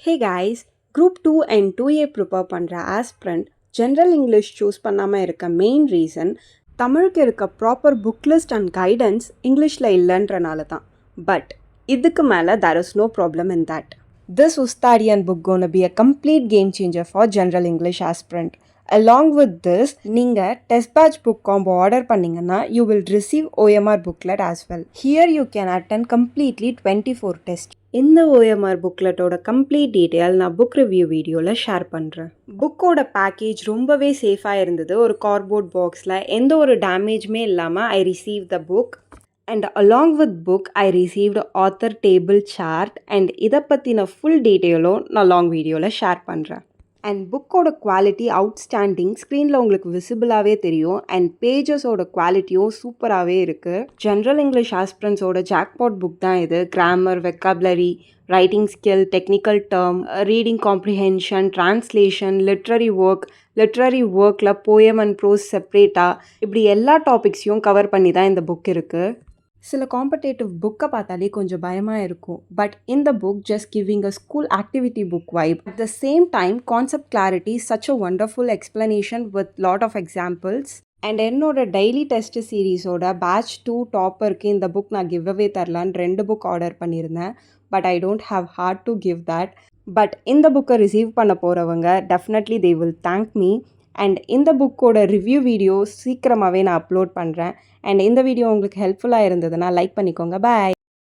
Hey guys, Group 2 and 2A prepare பண்ணுற aspirant general English choose பண்ணாமல் இருக்க main reason தமிழுக்கு இருக்க proper book list and guidance இங்கிலீஷில் இல்லைன்றனால தான். பட் இதுக்கு மேலே there is no problem in that. This Ustadian book gonna be a complete game changer for general English aspirant. Along with this, நீங்கள் test batch book combo order பண்ணிங்கன்னா you will receive OMR booklet as well. Here you can attend completely 24 tests. இந்த OMR புக்லெட்டோட complete detail நான் book review வீடியோவில் share பண்ணுறேன். புக்கோட package ரொம்பவே சேஃபாக இருந்தது. ஒரு கார்ட்போர்ட் பாக்ஸில் எந்த ஒரு டேமேஜுமே இல்லாமல் I receive the book and along with book I received author table chart and இதை பற்றின ஃபுல் டீட்டெயிலும் நான் லாங் வீடியோவில் ஷேர் பண்ணுறேன். அண்ட் புக்கோட குவாலிட்டி அவுட்ஸ்டாண்டிங், ஸ்க்ரீனில் உங்களுக்கு விசிபிளாகவே தெரியும். அண்ட் பேஜஸோட குவாலிட்டியும் சூப்பராகவே இருக்குது. ஜென்ரல் இங்கிலீஷ் ஆஸ்பிரன்ஸோட ஜாக்பாட் புக் தான் இது. Grammar, vocabulary, writing skill, technical term, reading comprehension, translation, literary ஒர்க்கில் போயம் அண்ட் ப்ரோஸ் செப்ரேட்டாக இப்படி எல்லா டாபிக்ஸையும் கவர் பண்ணி தான் இந்த புக் இருக்குது. சில காம்படேட்டிவ் புக்கை பார்த்தாலே கொஞ்சம் பயமாக இருக்கும். பட் இந்த book just giving a school activity book vibe. At the same time concept clarity, such a wonderful explanation with lot of examples. And என்னோட டெய்லி டெஸ்ட் சீரீஸோட பேட்ச் 2 டாப்பருக்கு இந்த புக் நான் கிவ் அவே தரலான்னு 2 புக் ஆர்டர் பண்ணியிருந்தேன். But I don't have heart to give that. But இந்த புக்கை receive பண்ண போகிறவங்க definitely they will thank me. And இந்த புக்கோட ரிவ்யூ வீடியோ சீக்கிரமாகவே நான் அப்லோட் பண்ணுறேன். அண்ட் இந்த வீடியோ உங்களுக்கு ஹெல்ப்ஃபுல்லாக இருந்ததுன்னா லைக் பண்ணிக்கோங்க. பாய்.